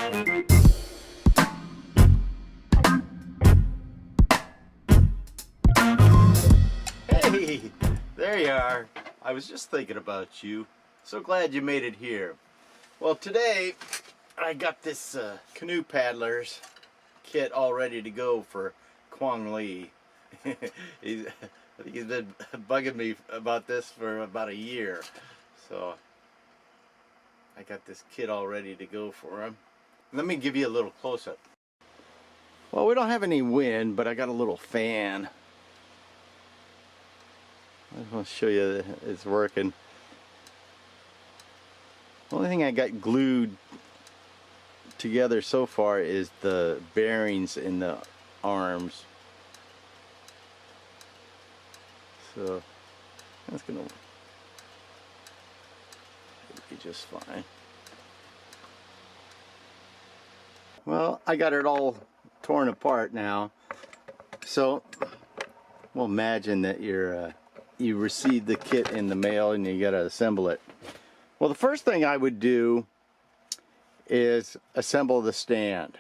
Hey, there you are. I was just thinking about you. So glad you made it here. Well, today I got this canoe paddlers kit all ready to go for Quang Lee. I think he's been bugging me about this for about a year. So I got this kit all ready to go for him. Let me give you a little close-up. Well, we don't have any wind, but I got a little fan. I just want to show you that it's working. The only thing I got glued together so far is the bearings in the arms. So that's gonna be just fine. Well, I got it all torn apart now. So we'll imagine that you received the kit in the mail and you gotta assemble it. Well, the first thing I would do is assemble the stand.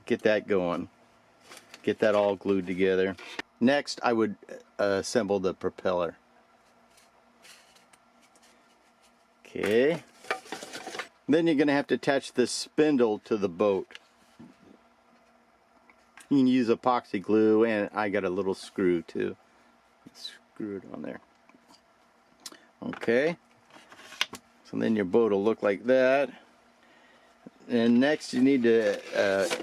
Get that going. Get that all glued together. Next, I would assemble the propeller. Okay. Then you're going to have to attach this spindle to the boat. You can use epoxy glue, and I got a little screw too. Screw it on there. Okay. So then your boat will look like that. And next you need to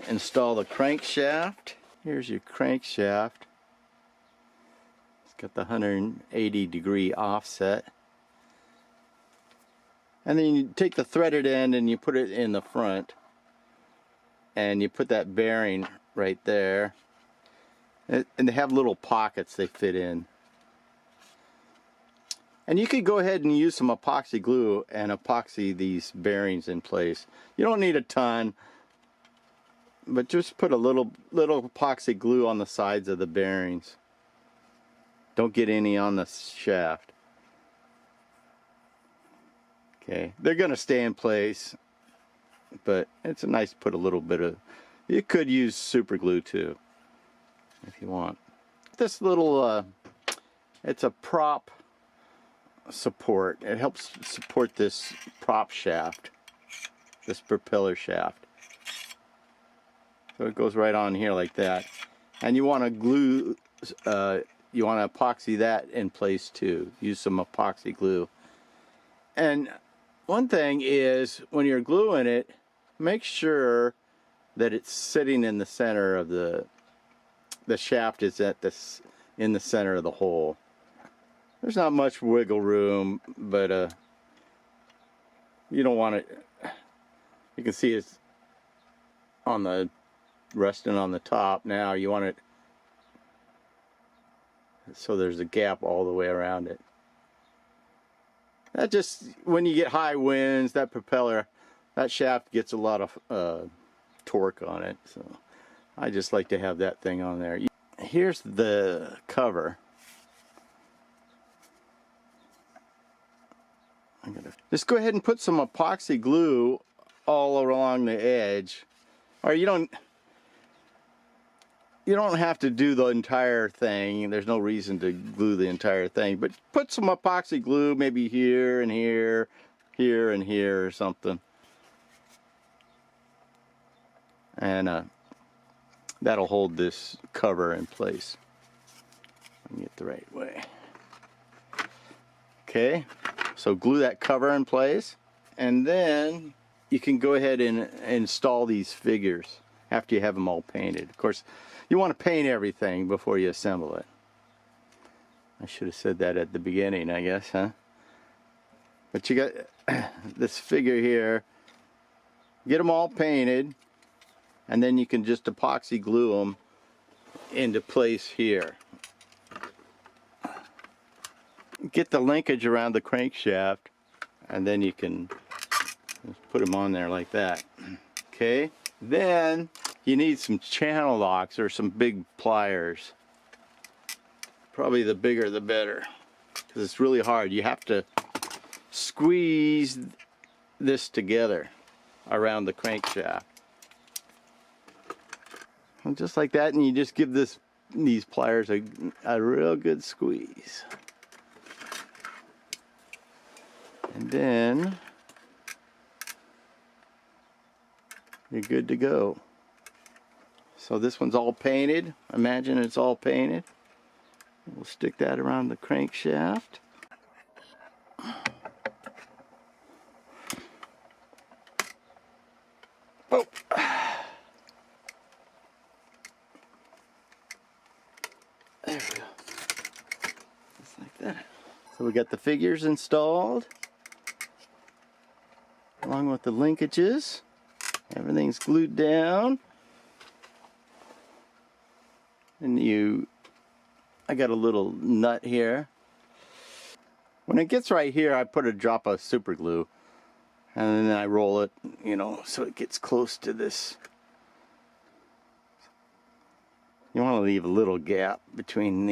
install the crankshaft. Here's your crankshaft. It's got the 180-degree offset. And then you take the threaded end and you put it in the front. And you put that bearing right there. And they have little pockets they fit in. And you could go ahead and use some epoxy glue and epoxy these bearings in place. You don't need a ton, but just put a little epoxy glue on the sides of the bearings. Don't get any on the shaft. Okay, they're gonna stay in place, but it's a nice to put a little bit of, you could use super glue too, if you want. This little, it's a prop support. It helps support this prop shaft, this propeller shaft. So it goes right on here like that. And you want to glue, you want to epoxy that in place too. Use some epoxy glue. And one thing is, when you're gluing it, make sure that it's sitting in the center of the shaft is at this, in the center of the hole. There's not much wiggle room, but you don't want it. You can see it's on the resting on the top now. You want it so there's a gap all the way around it. That just, when you get high winds, that propeller, that shaft gets a lot of torque on it. So I just like to have that thing on there. Here's the cover. Just go ahead and put some epoxy glue all along the edge, or you don't have to do the entire thing. There's no reason to glue the entire thing, but put some epoxy glue maybe here and here, here and here or something, and that'll hold this cover in place. Let me get the right way. Okay. So glue that cover in place, and then you can go ahead and install these figures after you have them all painted. Of course, you want to paint everything before you assemble it. I should have said that at the beginning, I guess, huh? But you got this figure here. Get them all painted, and then you can just epoxy glue them into place here. Get the linkage around the crankshaft, and then you can just put them on there like that. Okay, then you need some channel locks or some big pliers. Probably the bigger the better, because it's really hard. You have to squeeze this together. around the crankshaft. And just like that, and you just give these pliers a real good squeeze. And then you're good to go. So this one's all painted. Imagine it's all painted. We'll stick that around the crankshaft. Oh. There we go. Just like that. So we got the figures installed, along with the linkages. Everything's glued down. And I got a little nut here. When it gets right here, I put a drop of super glue, and then I roll it, so it gets close to this. You want to leave a little gap between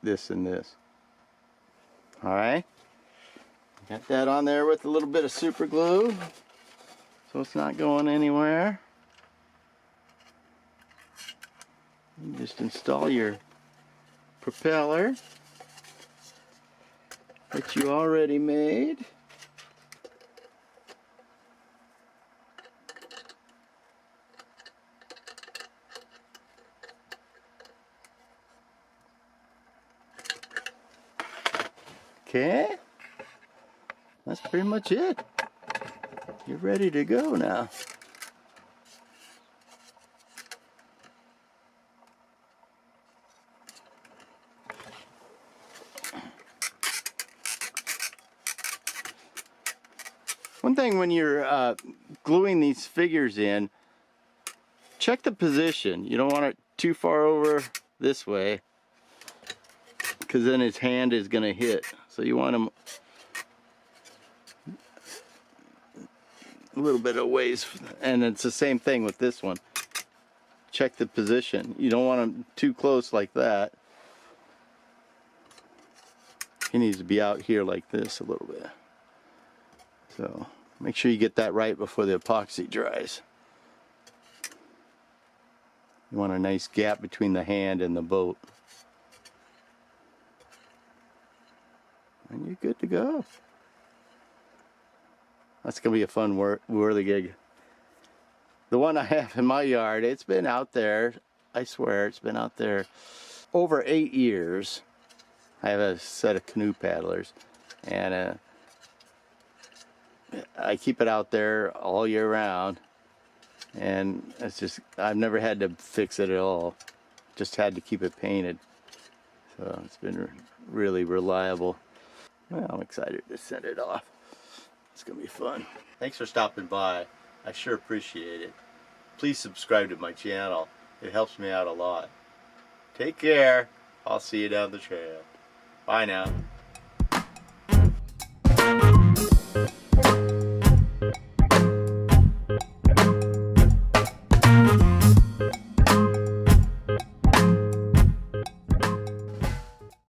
this and this. Alright? Got that on there with a little bit of super glue, so it's not going anywhere. You just install your propeller that you already made. Okay, that's pretty much it. You're ready to go now. One thing when you're gluing these figures in, check the position. You don't want it too far over this way, because then his hand is going to hit. So you want him a little bit of ways, and it's the same thing with this one. Check the position. You don't want him too close like that. He needs to be out here like this a little bit. So make sure you get that right before the epoxy dries. You want a nice gap between the hand and the boat. And you're good to go. That's going to be a fun whirligig. The one I have in my yard, it's been out there, I swear, it's been out there over 8 years. I have a set of canoe paddlers, and I keep it out there all year round, and it's just, I've never had to fix it at all. Just had to keep it painted. So it's been really reliable. Well, I'm excited to send it off. It's gonna be fun. Thanks for stopping by. I sure appreciate it. Please subscribe to my channel. It helps me out a lot. Take care. I'll see you down the trail. Bye now.